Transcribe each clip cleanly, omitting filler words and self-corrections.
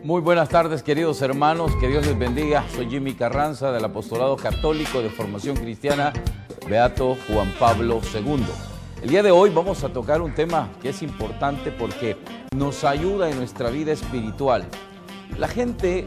Muy buenas tardes, queridos hermanos, que Dios les bendiga. Soy Jimmy Carranza del Apostolado Católico de Formación Cristiana, Beato Juan Pablo II. El día de hoy vamos a tocar un tema que es importante porque nos ayuda en nuestra vida espiritual. La gente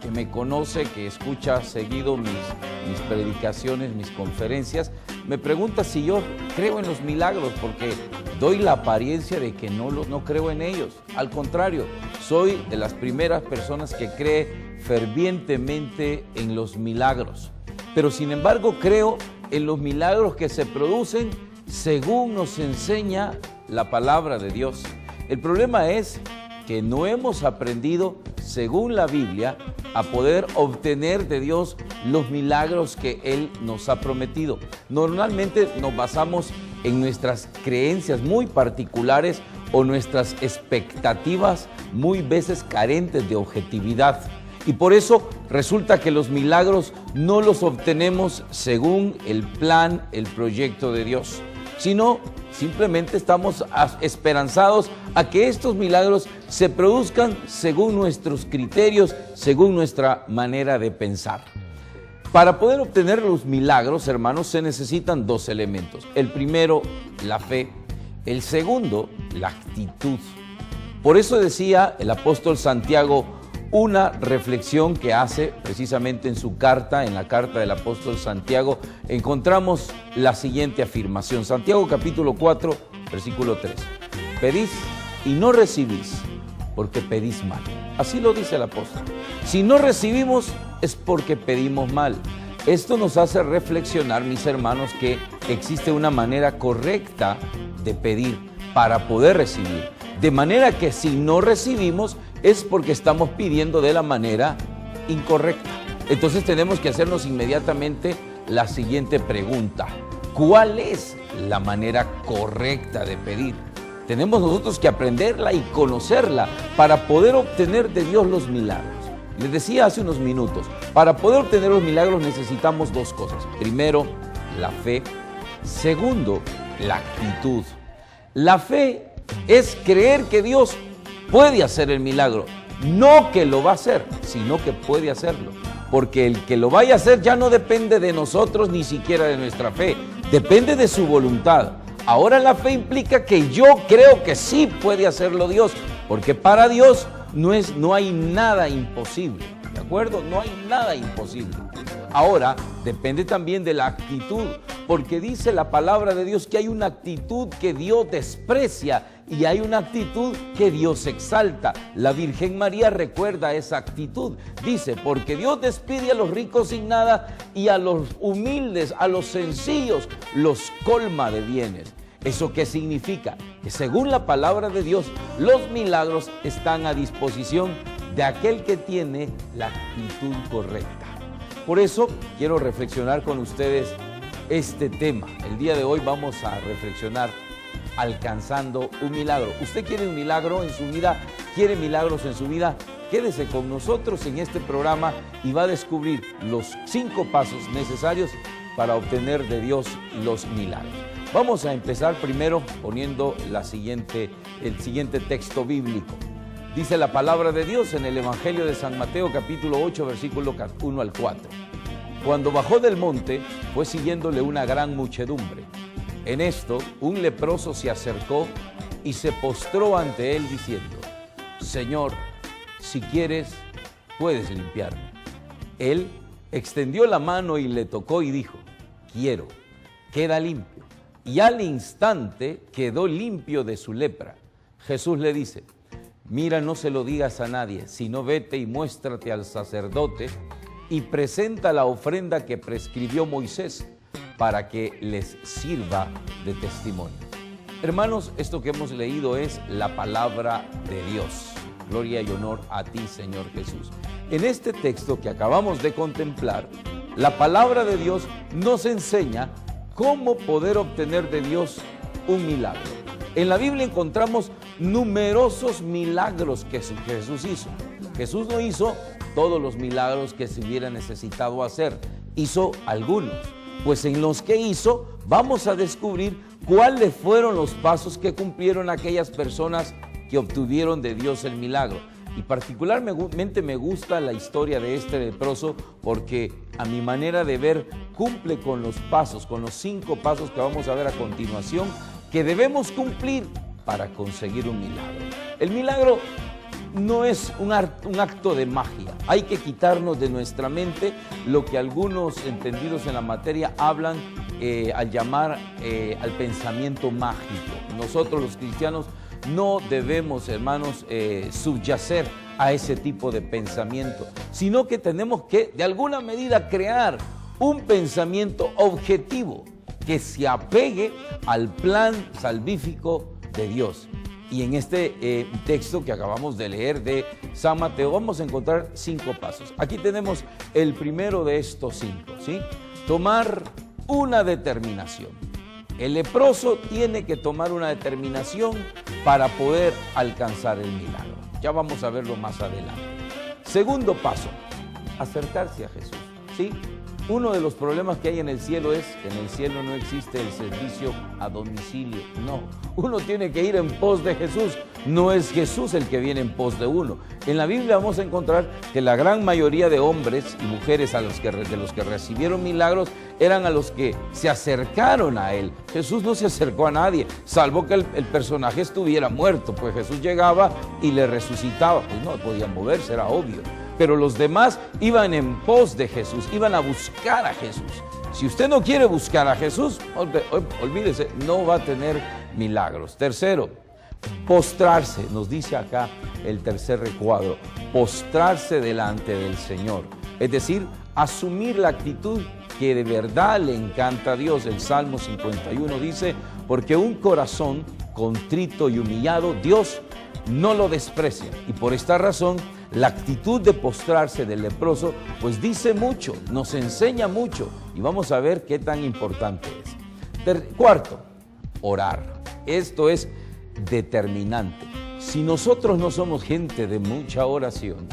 que me conoce, que escucha seguido mis predicaciones, mis conferencias, me pregunta si yo creo en los milagros, porque doy la apariencia de que no creo en ellos. Al contrario, soy de las primeras personas que cree fervientemente en los milagros. Pero sin embargo creo en los milagros que se producen según nos enseña la palabra de Dios. El problema es que no hemos aprendido, según la Biblia, a poder obtener de Dios los milagros que Él nos ha prometido. Normalmente nos basamos en nuestras creencias muy particulares o nuestras expectativas muy veces carentes de objetividad. Y por eso resulta que los milagros no los obtenemos según el plan, el proyecto de Dios, sino simplemente estamos esperanzados a que estos milagros se produzcan según nuestros criterios, según nuestra manera de pensar. Para poder obtener los milagros, hermanos, se necesitan dos elementos. El primero, la fe. El segundo, la actitud. Por eso decía el apóstol Santiago una reflexión que hace precisamente en su carta, en la carta del apóstol Santiago, encontramos la siguiente afirmación. Santiago capítulo 4, versículo 3. Pedís y no recibís, porque pedís mal. Así lo dice el apóstol. Si no recibimos, es porque pedimos mal. Esto nos hace reflexionar, mis hermanos, que existe una manera correcta de pedir para poder recibir. De manera que si no recibimos, es porque estamos pidiendo de la manera incorrecta. Entonces tenemos que hacernos inmediatamente la siguiente pregunta. ¿Cuál es la manera correcta de pedir? Tenemos nosotros que aprenderla y conocerla para poder obtener de Dios los milagros. Les decía hace unos minutos, para poder obtener los milagros necesitamos dos cosas. Primero, la fe. Segundo, la actitud. La fe es creer que Dios puede hacer el milagro, no que lo va a hacer, sino que puede hacerlo. Porque el que lo vaya a hacer ya no depende de nosotros, ni siquiera de nuestra fe, depende de su voluntad. Ahora la fe implica que yo creo que sí puede hacerlo Dios, porque para Dios no hay nada imposible, ¿de acuerdo? No hay nada imposible. Ahora depende también de la actitud, porque dice la palabra de Dios que hay una actitud que Dios desprecia y hay una actitud que Dios exalta. La Virgen María recuerda esa actitud. Dice, porque Dios despide a los ricos sin nada y a los humildes, a los sencillos, los colma de bienes. ¿Eso qué significa? Que según la palabra de Dios, los milagros están a disposición de aquel que tiene la actitud correcta. Por eso quiero reflexionar con ustedes este tema. El día de hoy vamos a reflexionar alcanzando un milagro. ¿Usted quiere un milagro en su vida? ¿Quiere milagros en su vida? Quédese con nosotros en este programa y va a descubrir los 5 pasos necesarios para obtener de Dios los milagros. Vamos a empezar primero poniendo el siguiente texto bíblico. Dice la palabra de Dios en el Evangelio de San Mateo, capítulo 8, versículo 1 al 4. Cuando bajó del monte, fue siguiéndole una gran muchedumbre. En esto, un leproso se acercó y se postró ante él diciendo, Señor, si quieres, puedes limpiarme. Él extendió la mano y le tocó y dijo, quiero, queda limpio. Y al instante quedó limpio de su lepra. Jesús le dice, mira, no se lo digas a nadie, sino vete y muéstrate al sacerdote y presenta la ofrenda que prescribió Moisés para que les sirva de testimonio. Hermanos, esto que hemos leído es la palabra de Dios. Gloria y honor a ti, Señor Jesús. En este texto que acabamos de contemplar, la palabra de Dios nos enseña cómo poder obtener de Dios un milagro. En la Biblia encontramos numerosos milagros que Jesús hizo. Jesús no hizo todos los milagros que se hubiera necesitado hacer, hizo algunos. Pues en los que hizo, vamos a descubrir cuáles fueron los pasos que cumplieron aquellas personas que obtuvieron de Dios el milagro. Y particularmente me gusta la historia de este leproso porque a mi manera de ver cumple con los pasos, con los 5 pasos que vamos a ver a continuación, que debemos cumplir para conseguir un milagro. El milagro no es un acto de magia. Hay que quitarnos de nuestra mente lo que algunos entendidos en la materia hablan al llamar al pensamiento mágico. Nosotros los cristianos no debemos, hermanos, subyacer a ese tipo de pensamiento, sino que tenemos que, de alguna medida, crear un pensamiento objetivo que se apegue al plan salvífico de Dios. Y en este texto que acabamos de leer de San Mateo vamos a encontrar 5 pasos. Aquí tenemos el primero de estos 5, ¿sí? Tomar una determinación. El leproso tiene que tomar una determinación para poder alcanzar el milagro. Ya vamos a verlo más adelante. Segundo paso, acercarse a Jesús, ¿sí? Uno de los problemas que hay en el cielo es que en el cielo no existe el servicio a domicilio. No, uno tiene que ir en pos de Jesús. No es Jesús el que viene en pos de uno. En la Biblia vamos a encontrar que la gran mayoría de hombres y mujeres de los que recibieron milagros eran a los que se acercaron a Él. Jesús no se acercó a nadie, salvo que el personaje estuviera muerto, pues Jesús llegaba y le resucitaba. Pues no podía moverse, era obvio. Pero los demás iban en pos de Jesús, iban a buscar a Jesús. Si usted no quiere buscar a Jesús, olvídese, no va a tener milagros. Tercero, postrarse, nos dice acá el tercer recuadro, postrarse delante del Señor. Es decir, asumir la actitud que de verdad le encanta a Dios. El Salmo 51 dice, porque un corazón contrito y humillado, Dios no lo desprecia. Y por esta razón, la actitud de postrarse del leproso, pues dice mucho, nos enseña mucho. Y vamos a ver qué tan importante es. Cuarto, orar. Esto es determinante. Si nosotros no somos gente de mucha oración,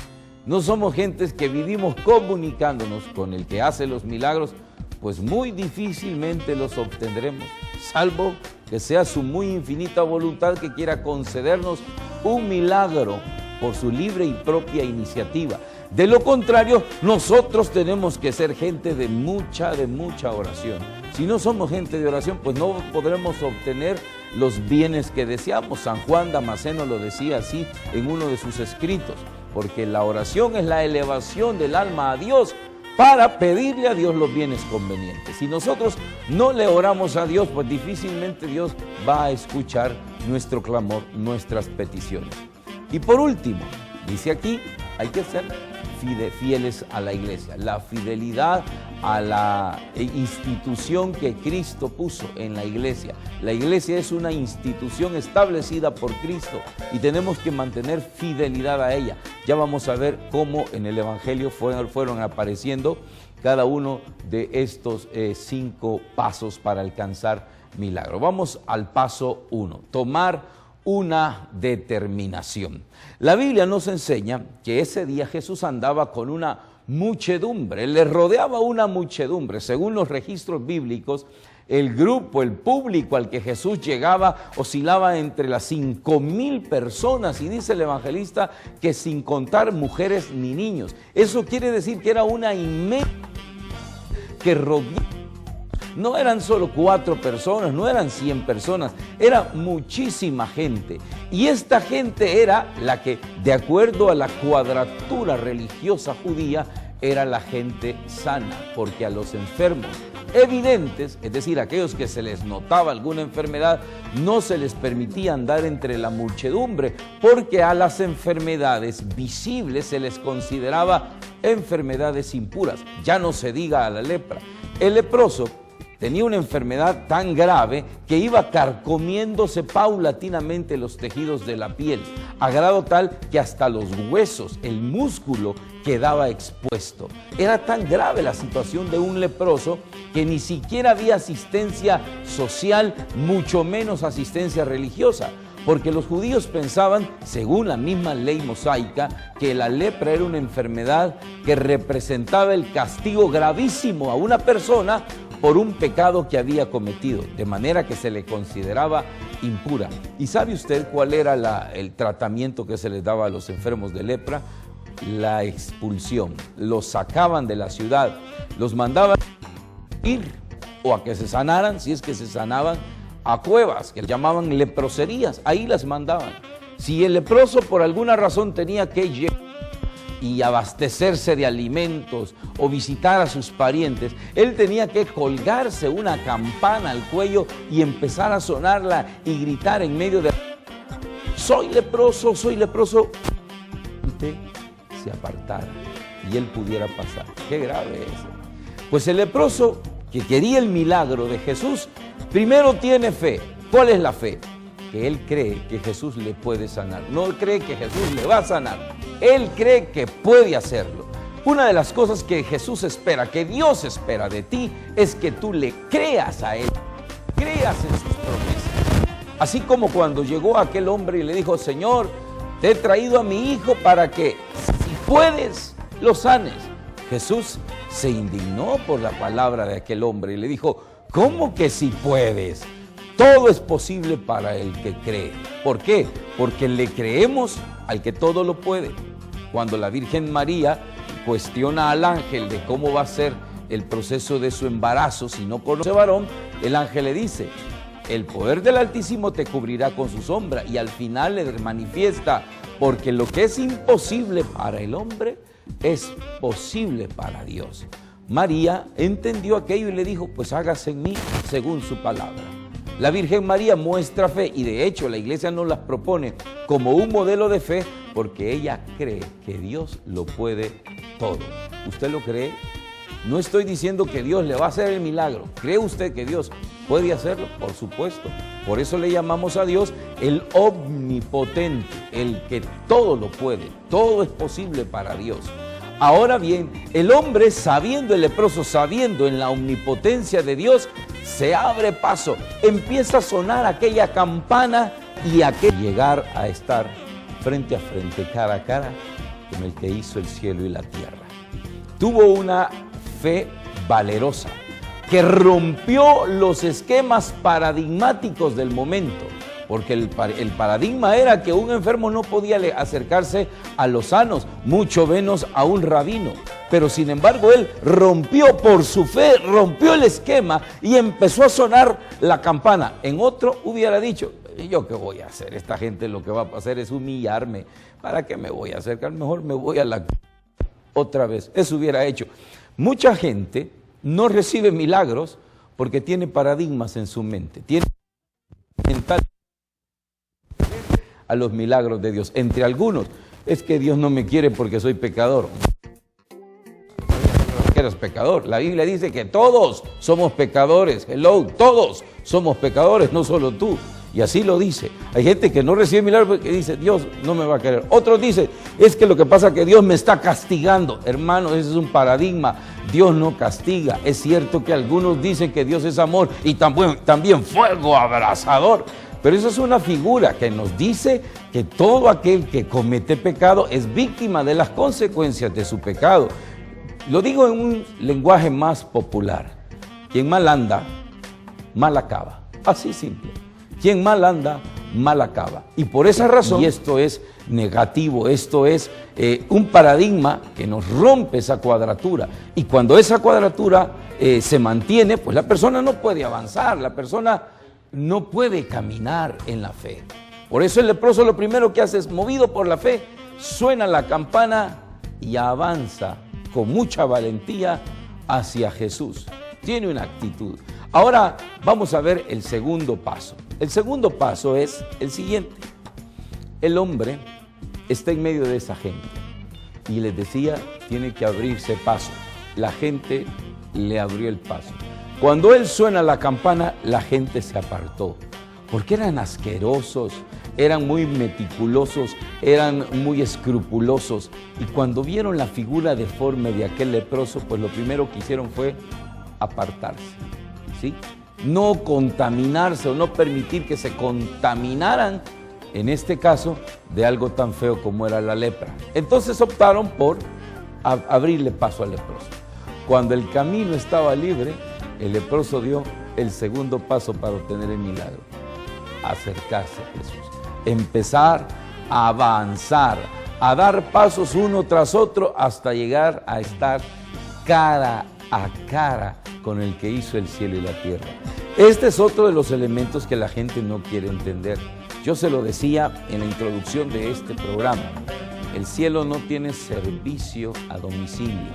no somos gentes que vivimos comunicándonos con el que hace los milagros, pues muy difícilmente los obtendremos, salvo que sea su muy infinita voluntad que quiera concedernos un milagro por su libre y propia iniciativa. De lo contrario, nosotros tenemos que ser gente de mucha oración. Si no somos gente de oración, pues no podremos obtener los bienes que deseamos. San Juan Damasceno lo decía así en uno de sus escritos, porque la oración es la elevación del alma a Dios para pedirle a Dios los bienes convenientes. Si nosotros no le oramos a Dios, pues difícilmente Dios va a escuchar nuestro clamor, nuestras peticiones. Y por último, dice aquí, hay que ser fieles a la iglesia. La fidelidad a la institución que Cristo puso en la iglesia. La iglesia es una institución establecida por Cristo y tenemos que mantener fidelidad a ella. Ya vamos a ver cómo en el Evangelio fueron apareciendo cada uno de estos 5 pasos para alcanzar milagro. Vamos al paso 1, tomar una determinación. La Biblia nos enseña que ese día Jesús andaba con una muchedumbre, le rodeaba una muchedumbre. Según los registros bíblicos, el grupo, el público al que Jesús llegaba oscilaba entre las 5,000 personas, y dice el evangelista que sin contar mujeres ni niños. Eso quiere decir que era una inmensa que rodeaba. No eran solo 4 personas, no eran 100 personas, era muchísima gente. Y esta gente era la que, de acuerdo a la cuadratura religiosa judía, era la gente sana, porque a los enfermos evidentes, es decir, aquellos que se les notaba alguna enfermedad, no se les permitía andar entre la muchedumbre, porque a las enfermedades visibles se les consideraba enfermedades impuras, ya no se diga a la lepra. El leproso tenía una enfermedad tan grave que iba carcomiéndose paulatinamente los tejidos de la piel, a grado tal que hasta los huesos, el músculo, quedaba expuesto. Era tan grave la situación de un leproso que ni siquiera había asistencia social, mucho menos asistencia religiosa, porque los judíos pensaban, según la misma ley mosaica, que la lepra era una enfermedad que representaba el castigo gravísimo a una persona por un pecado que había cometido, de manera que se le consideraba impura. ¿Y sabe usted cuál era el tratamiento que se les daba a los enfermos de lepra? La expulsión. Los sacaban de la ciudad, los mandaban a ir o a que se sanaran, si es que se sanaban, a cuevas que llamaban leproserías, ahí las mandaban. Si el leproso por alguna razón tenía que llegar y abastecerse de alimentos o visitar a sus parientes, él tenía que colgarse una campana al cuello y empezar a sonarla y gritar en medio de: soy leproso, soy leproso. Se apartara y él pudiera pasar. Qué grave es. Pues el leproso que quería el milagro de Jesús, primero tiene fe. ¿Cuál es la fe? Que él cree que Jesús le puede sanar. No cree que Jesús le va a sanar. Él cree que puede hacerlo. Una de las cosas que Jesús espera, que Dios espera de ti, es que tú le creas a Él, creas en sus promesas. Así como cuando llegó aquel hombre y le dijo: Señor, te he traído a mi hijo para que, si puedes, lo sanes. Jesús se indignó por la palabra de aquel hombre y le dijo: ¿cómo que si puedes? Todo es posible para el que cree. ¿Por qué? Porque le creemos al que todo lo puede. Cuando la Virgen María cuestiona al ángel de cómo va a ser el proceso de su embarazo si no conoce varón, el ángel le dice: el poder del Altísimo te cubrirá con su sombra. Y al final le manifiesta: porque lo que es imposible para el hombre es posible para Dios. María entendió aquello y le dijo: pues hágase en mí según su palabra. La Virgen María muestra fe y de hecho la Iglesia nos las propone como un modelo de fe porque ella cree que Dios lo puede todo. ¿Usted lo cree? No estoy diciendo que Dios le va a hacer el milagro. ¿Cree usted que Dios puede hacerlo? Por supuesto. Por eso le llamamos a Dios el omnipotente, el que todo lo puede. Todo es posible para Dios. Ahora bien, el hombre, sabiendo, el leproso, sabiendo en la omnipotencia de Dios, se abre paso, empieza a sonar aquella campana y llegar a estar frente a frente, cara a cara, con el que hizo el cielo y la tierra. Tuvo una fe valerosa que rompió los esquemas paradigmáticos del momento, porque el paradigma era que un enfermo no podía acercarse a los sanos, mucho menos a un rabino. Pero sin embargo él rompió por su fe, rompió el esquema y empezó a sonar la campana. En otro hubiera dicho: ¿y yo qué voy a hacer? Esta gente lo que va a hacer es humillarme. ¿Para qué me voy a acercar? Mejor me voy a la otra vez. Eso hubiera hecho. Mucha gente no recibe milagros porque tiene paradigmas en su mente. Tiene mental a los milagros de Dios. Entre algunos, es que Dios no me quiere porque soy pecador. Eres pecador. La Biblia dice que todos somos pecadores. Hello, todos somos pecadores, no solo tú. Y así lo dice. Hay gente que no recibe milagros porque dice: Dios no me va a querer. Otros dicen: es que lo que pasa es que Dios me está castigando. Hermano, ese es un paradigma. Dios no castiga. Es cierto que algunos dicen que Dios es amor y también fuego abrasador. Pero eso es una figura que nos dice que todo aquel que comete pecado es víctima de las consecuencias de su pecado. Lo digo en un lenguaje más popular: quien mal anda, mal acaba. Así simple. Quien mal anda, mal acaba. Y por esa razón, y esto es negativo, esto es un paradigma que nos rompe esa cuadratura. Y cuando esa cuadratura se mantiene, pues la persona no puede avanzar, la persona no puede caminar en la fe. Por eso el leproso lo primero que hace es, movido por la fe, suena la campana y avanza con mucha valentía hacia Jesús. Tiene una actitud. Ahora vamos a ver el segundo paso. El segundo paso es el siguiente. El hombre está en medio de esa gente y les decía, tiene que abrirse paso. La gente le abrió el paso. Cuando él suena la campana, la gente se apartó, porque eran asquerosos, eran muy meticulosos, eran muy escrupulosos. Y cuando vieron la figura deforme de aquel leproso, pues lo primero que hicieron fue apartarse, ¿sí? No contaminarse o no permitir que se contaminaran, en este caso, de algo tan feo como era la lepra. Entonces optaron por abrirle paso al leproso. Cuando el camino estaba libre, el leproso dio el segundo paso para obtener el milagro. acercarse a Jesús, empezar a avanzar, a dar pasos uno tras otro hasta llegar a estar cara a cara con el que hizo el cielo y la tierra. Este es otro de los elementos que la gente no quiere entender. Yo se lo decía en la introducción de este programa. El cielo no tiene servicio a domicilio.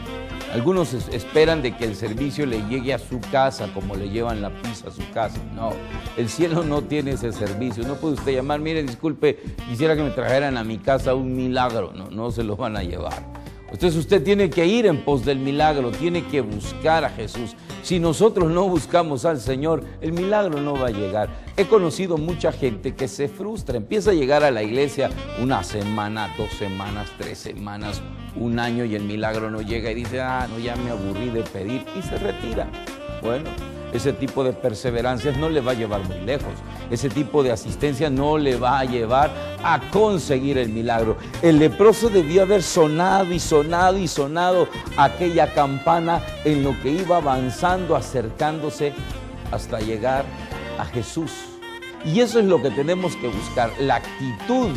Algunos esperan de que el servicio le llegue a su casa como le llevan la pizza a su casa. No, el cielo no tiene ese servicio. No puede usted llamar, mire, disculpe, quisiera que me trajeran a mi casa un milagro. No, no se lo van a llevar. Entonces usted tiene que ir en pos del milagro, tiene que buscar a Jesús. Si nosotros no buscamos al Señor, el milagro no va a llegar. He conocido mucha gente que se frustra, empieza a llegar a la iglesia una semana, 2 semanas, 3 semanas, 1 año y el milagro no llega y dice, no, ya me aburrí de pedir y se retira. Bueno, ese tipo de perseverancias no le va a llevar muy lejos. Ese tipo de asistencia no le va a llevar a conseguir el milagro. El leproso debió haber sonado y sonado y sonado aquella campana en lo que iba avanzando, acercándose hasta llegar a Jesús. Y eso es lo que tenemos que buscar, la actitud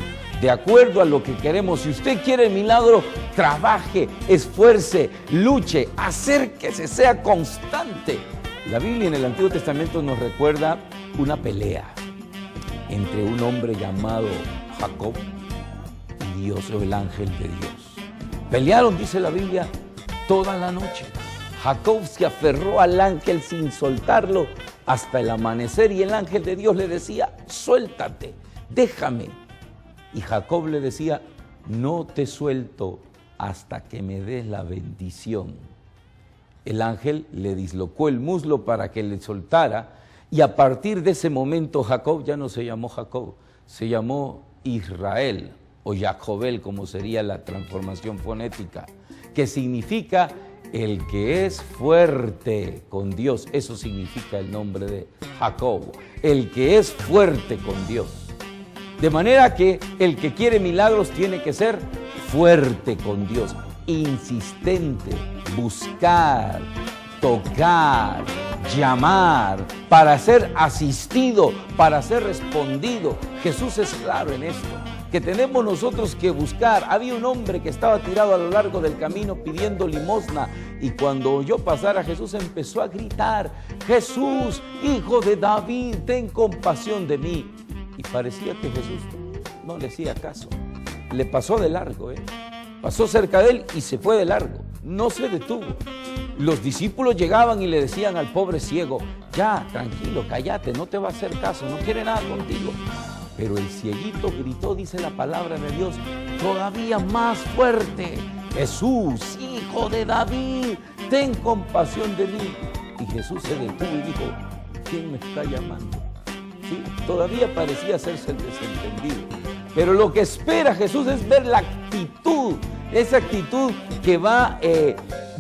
de acuerdo a lo que queremos. Si usted quiere el milagro, trabaje, esfuerce, luche, acérquese, sea constante. La Biblia en el Antiguo Testamento nos recuerda una pelea entre un hombre llamado Jacob y Dios, o el ángel de Dios. Pelearon, dice la Biblia, toda la noche. Jacob se aferró al ángel sin soltarlo hasta el amanecer y el ángel de Dios le decía, suéltate, déjame. Y Jacob le decía, no te suelto hasta que me des la bendición. El ángel le dislocó el muslo para que le soltara y a partir de ese momento Jacob ya no se llamó Jacob, se llamó Israel o Jacobel, como sería la transformación fonética, que significa el que es fuerte con Dios. Eso significa el nombre de Jacob, el que es fuerte con Dios. De manera que el que quiere milagros tiene que ser fuerte con Dios, insistente, buscar, tocar, llamar, para ser asistido, para ser respondido. Jesús es claro en esto, que tenemos nosotros que buscar. Había un hombre que estaba tirado a lo largo del camino pidiendo limosna y cuando oyó pasar a Jesús empezó a gritar, Jesús, hijo de David, ten compasión de mí. Y parecía que Jesús no le hacía caso, le pasó de largo, pasó cerca de él y se fue de largo, no se detuvo. Los discípulos llegaban y le decían al pobre ciego, ya, tranquilo, cállate, no te va a hacer caso, no quiere nada contigo. Pero el cieguito gritó, dice la palabra de Dios, todavía más fuerte, Jesús, hijo de David, ten compasión de mí. Y Jesús se detuvo y dijo, ¿quién me está llamando? ¿Sí? Todavía parecía hacerse el desentendido. Pero lo que espera Jesús es ver la actitud, esa actitud que va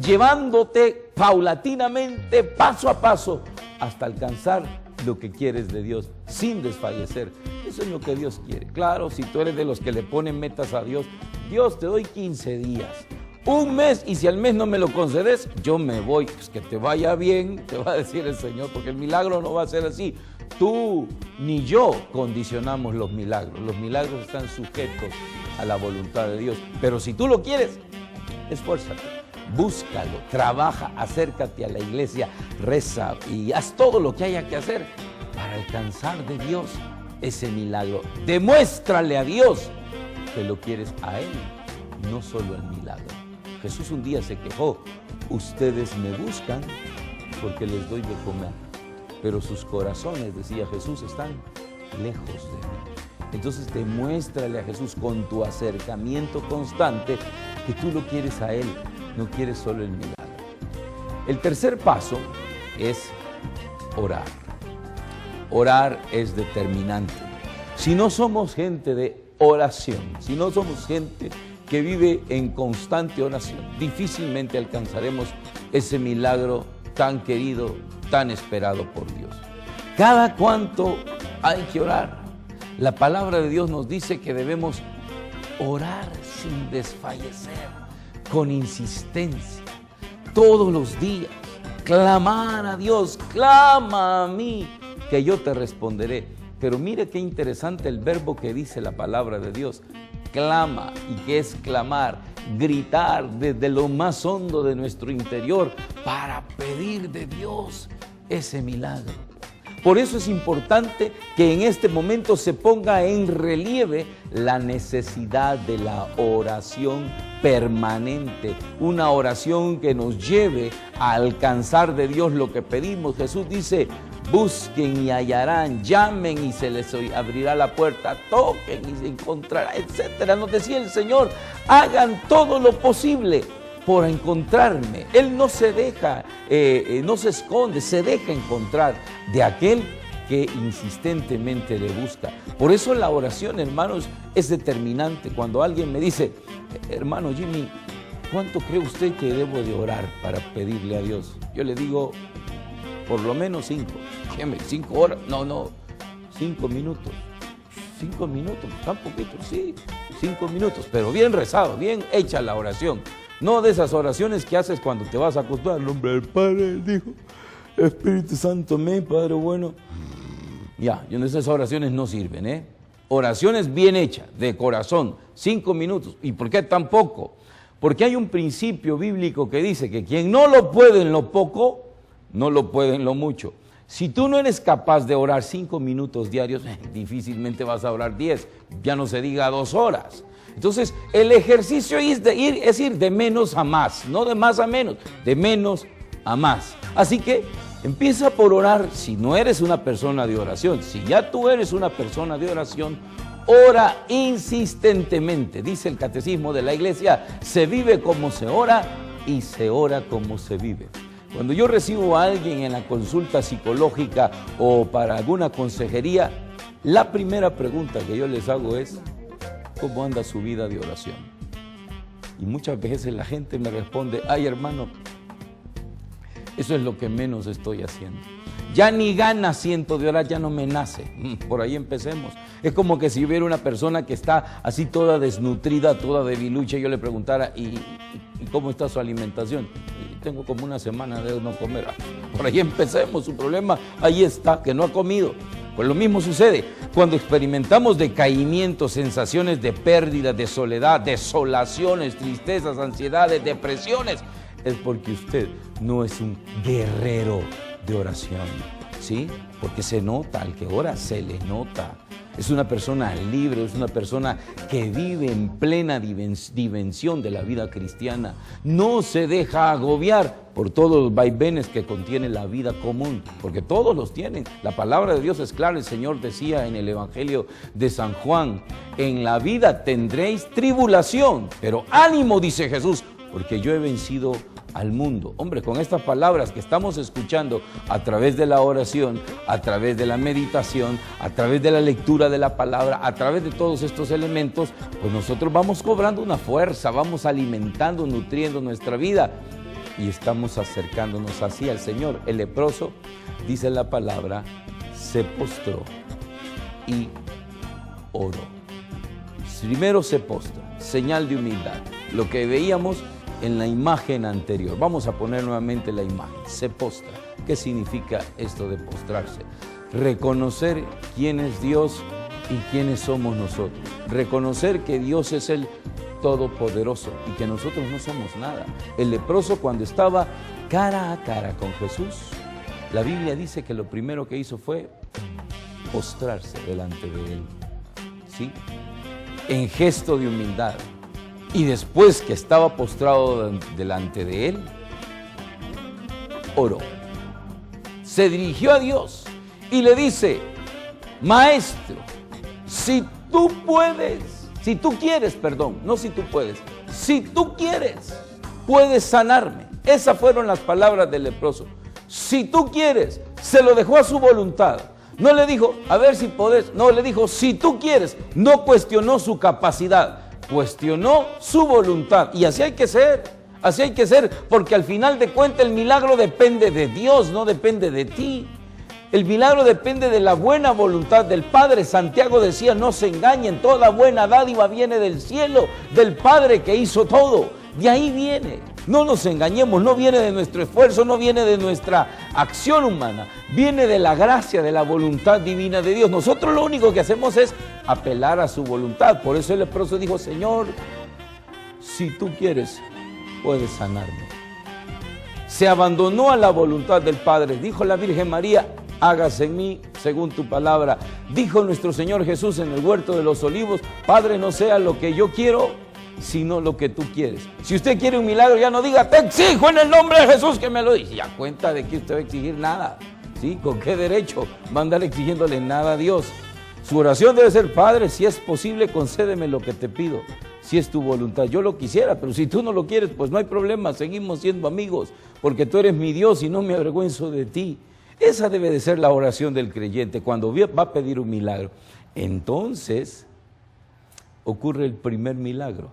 llevándote paulatinamente, paso a paso, hasta alcanzar lo que quieres de Dios, sin desfallecer. Eso es lo que Dios quiere. Claro, si tú eres de los que le ponen metas a Dios, Dios, te doy 15 días, 1 mes, y si al mes no me lo concedes, yo me voy. Pues que te vaya bien, te va a decir el Señor, porque el milagro no va a ser así. Tú ni yo condicionamos los milagros. Los milagros están sujetos a la voluntad de Dios. Pero si tú lo quieres, esfuérzate, búscalo, trabaja, acércate a la iglesia, reza y haz todo lo que haya que hacer para alcanzar de Dios ese milagro. Demuéstrale a Dios que lo quieres a Él, no solo el milagro. Jesús un día se quejó, ustedes me buscan porque les doy de comer, pero sus corazones, decía Jesús, están lejos de mí. Entonces demuéstrale a Jesús con tu acercamiento constante que tú lo quieres a Él, no quieres solo el milagro. El tercer paso es orar. Orar es determinante. Si no somos gente de oración, si no somos gente que vive en constante oración, difícilmente alcanzaremos ese milagro tan querido, tan esperado por Dios. Cada cuanto hay que orar. La palabra de Dios nos dice que debemos orar sin desfallecer, con insistencia, todos los días, clamar a Dios, clama a mí, que yo te responderé Pero mire qué interesante el verbo que dice la palabra de Dios. Clama, y que es clamar, gritar desde lo más hondo de nuestro interior para pedir de Dios ese milagro. Por eso es importante que en este momento se ponga en relieve la necesidad de la oración permanente, una oración que nos lleve a alcanzar de Dios lo que pedimos. Jesús dice: busquen y hallarán, llamen y se les abrirá la puerta, toquen y se encontrará, etcétera. Nos decía el Señor: hagan todo lo posible por encontrarme. Él no se deja, no se esconde, se deja encontrar de aquel que insistentemente le busca. Por eso la oración, hermanos, es determinante. Cuando alguien me dice: hermano Jimmy, ¿cuánto cree usted que debo de orar para pedirle a Dios? Yo le digo: por lo menos 5. 5 horas, no, 5 minutos. 5 minutos, tan poquito, sí, 5 minutos, pero bien rezado, bien hecha la oración. No de esas oraciones que haces cuando te vas a acostar. En nombre del Padre, del Hijo, Espíritu Santo, amén, Padre bueno. Ya, esas oraciones no sirven, Oraciones bien hechas, de corazón, 5 minutos. ¿Y por qué tan poco? Porque hay un principio bíblico que dice que quien no lo puede en lo poco, no lo puede en lo mucho. Si tú no eres capaz de orar 5 minutos diarios, difícilmente vas a orar 10, ya no se diga 2 horas. Entonces, el ejercicio es ir de menos a más, no de más a menos, de menos a más. Así que empieza por orar. Si no eres una persona de oración, si ya tú eres una persona de oración, ora insistentemente. Dice el catecismo de la iglesia: se vive como se ora y se ora como se vive. Cuando yo recibo a alguien en la consulta psicológica o para alguna consejería, la primera pregunta que yo les hago es: ¿cómo anda su vida de oración? Y muchas veces la gente me responde: ay, hermano, eso es lo que menos estoy haciendo. Ya ni ganas siento de orar, ya no me nace. Por ahí empecemos. Es como que si hubiera una persona que está así toda desnutrida, toda debilucha, y yo le preguntara: ¿y cómo está su alimentación? Y tengo como una semana de no comer. Por ahí empecemos, su problema ahí está, que no ha comido. Pues lo mismo sucede cuando experimentamos decaimientos, sensaciones de pérdida, de soledad, desolaciones, tristezas, ansiedades, depresiones. Es porque usted no es un guerrero de oración, ¿sí? Porque se nota, al que ora se le nota. Es una persona libre, es una persona que vive en plena dimensión de la vida cristiana. No se deja agobiar por todos los vaivenes que contiene la vida común, porque todos los tienen. La palabra de Dios es clara. El Señor decía en el Evangelio de San Juan: en la vida tendréis tribulación, pero ánimo, dice Jesús, porque yo he vencido al mundo. Hombre, con estas palabras que estamos escuchando a través de la oración, a través de la meditación, a través de la lectura de la palabra, a través de todos estos elementos, pues nosotros vamos cobrando una fuerza, vamos alimentando, nutriendo nuestra vida y estamos acercándonos así al Señor. El leproso, dice la palabra, se postró y oró. Primero se postra, señal de humildad. Lo que veíamos en la imagen anterior. Vamos a poner nuevamente la imagen. Se postra. ¿Qué significa esto de postrarse? Reconocer quién es Dios y quiénes somos nosotros. Reconocer que Dios es el Todopoderoso y que nosotros no somos nada. El leproso, cuando estaba cara a cara con Jesús, la Biblia dice que lo primero que hizo fue postrarse delante de Él, ¿sí? En gesto de humildad. Y después que estaba postrado delante de Él, oró. Se dirigió a Dios y le dice: Maestro, si tú quieres, puedes sanarme. Esas fueron las palabras del leproso. Si tú quieres, se lo dejó a su voluntad. No le dijo: a ver si podés. No, le dijo: si tú quieres. No cuestionó su capacidad, cuestionó su voluntad. Y así hay que ser, porque al final de cuentas el milagro depende de Dios, no depende de ti. El milagro depende de la buena voluntad del Padre. Santiago decía: no se engañen, toda buena dádiva viene del cielo, del Padre que hizo todo. De ahí viene. No nos engañemos, no viene de nuestro esfuerzo, no viene de nuestra acción humana, viene de la gracia, de la voluntad divina de Dios. Nosotros lo único que hacemos es apelar a su voluntad. Por eso el leproso dijo: Señor, si tú quieres, puedes sanarme. Se abandonó a la voluntad del Padre. Dijo la Virgen María: hágase en mí según tu palabra. Dijo nuestro Señor Jesús en el huerto de los olivos: Padre, no sea lo que yo quiero, sino lo que tú quieres. Si usted quiere un milagro, ya no diga: te exijo en el nombre de Jesús que me lo dice. Ya cuenta de que usted va a exigir nada. ¿Sí? ¿Con qué derecho va a andar exigiéndole nada a Dios? Su oración debe ser: Padre, si es posible, concédeme lo que te pido. Si es tu voluntad, yo lo quisiera, pero si tú no lo quieres, pues no hay problema, seguimos siendo amigos, porque tú eres mi Dios y no me avergüenzo de ti. Esa debe de ser la oración del creyente cuando va a pedir un milagro. Entonces, ocurre el primer milagro.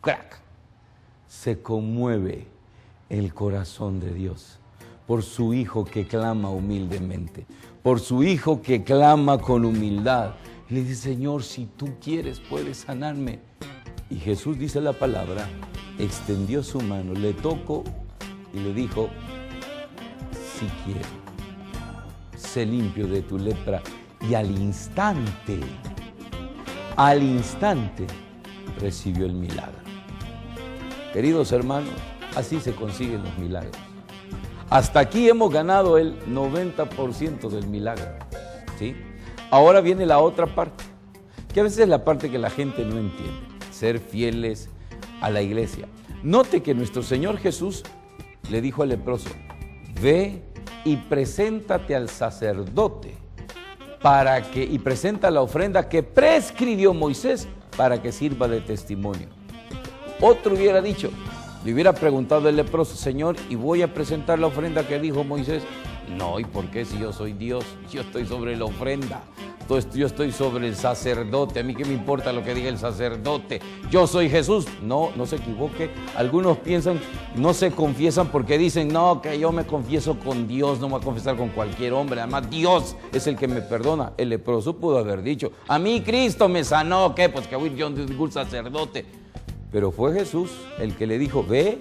¡Crack! Se conmueve el corazón de Dios por su Hijo que clama humildemente, por su Hijo que clama con humildad. Y le dice: Señor, si tú quieres, puedes sanarme. Y Jesús, dice la palabra, extendió su mano, le tocó y le dijo: si quieres, sé limpio de tu lepra. Y al instante recibió el milagro. Queridos hermanos, así se consiguen los milagros. Hasta aquí hemos ganado el 90% del milagro, ¿sí? Ahora viene la otra parte, que a veces es la parte que la gente no entiende: ser fieles a la iglesia. Note que nuestro Señor Jesús le dijo al leproso: ve y preséntate al sacerdote y presenta la ofrenda que prescribió Moisés para que sirva de testimonio. Otro hubiera dicho, le hubiera preguntado el leproso: Señor, ¿y voy a presentar la ofrenda que dijo Moisés? No, ¿y por qué si yo soy Dios? Yo estoy sobre la ofrenda. Yo estoy sobre el sacerdote. A mí qué me importa lo que diga el sacerdote. Yo soy Jesús. No, no se equivoque. Algunos piensan, no se confiesan porque dicen: no, que yo me confieso con Dios, no me voy a confesar con cualquier hombre. Además, Dios es el que me perdona. El leproso pudo haber dicho: a mí Cristo me sanó. ¿Qué? Pues que voy yo ningún sacerdote. Pero fue Jesús el que le dijo: ve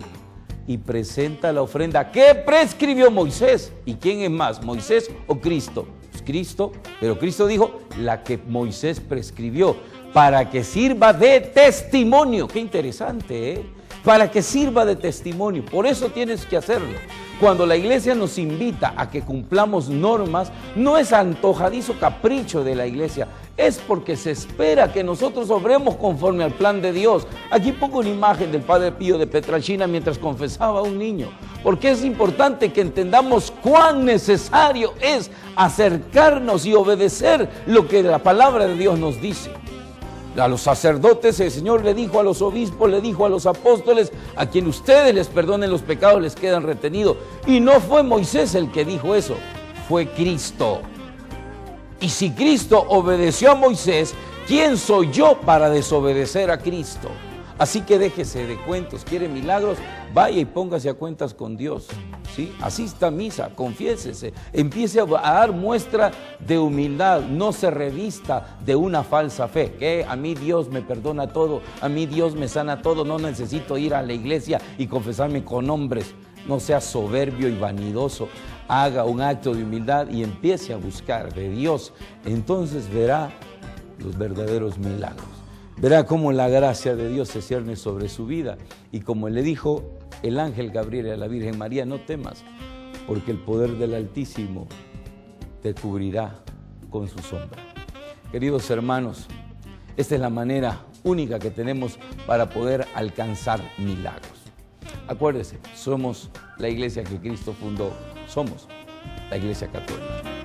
y presenta la ofrenda que prescribió Moisés. ¿Y quién es más, Moisés o Cristo? Pues Cristo, pero Cristo dijo: la que Moisés prescribió, para que sirva de testimonio. Qué interesante, ¿eh? Para que sirva de testimonio. Por eso tienes que hacerlo. Cuando la iglesia nos invita a que cumplamos normas, no es antojadizo capricho de la iglesia, es porque se espera que nosotros obremos conforme al plan de Dios. Aquí pongo una imagen del Padre Pío de Pietrelcina mientras confesaba a un niño, porque es importante que entendamos cuán necesario es acercarnos y obedecer lo que la palabra de Dios nos dice. A los sacerdotes el Señor le dijo, a los obispos le dijo, a los apóstoles: a quien ustedes les perdonen los pecados les quedan retenidos. Y no fue Moisés el que dijo eso, fue Cristo. Y si Cristo obedeció a Moisés, ¿quién soy yo para desobedecer a Cristo? Así que déjese de cuentos. ¿Quiere milagros? Vaya y póngase a cuentas con Dios, ¿sí? Asista a misa, confiésese, empiece a dar muestra de humildad, no se revista de una falsa fe, que a mí Dios me perdona todo, a mí Dios me sana todo, no necesito ir a la iglesia y confesarme con hombres. No sea soberbio y vanidoso, haga un acto de humildad y empiece a buscar de Dios. Entonces verá los verdaderos milagros. Verá cómo la gracia de Dios se cierne sobre su vida. Y como le dijo el ángel Gabriel a la Virgen María: no temas, porque el poder del Altísimo te cubrirá con su sombra. Queridos hermanos, esta es la manera única que tenemos para poder alcanzar milagros. Acuérdese, somos la iglesia que Cristo fundó, somos la Iglesia Católica.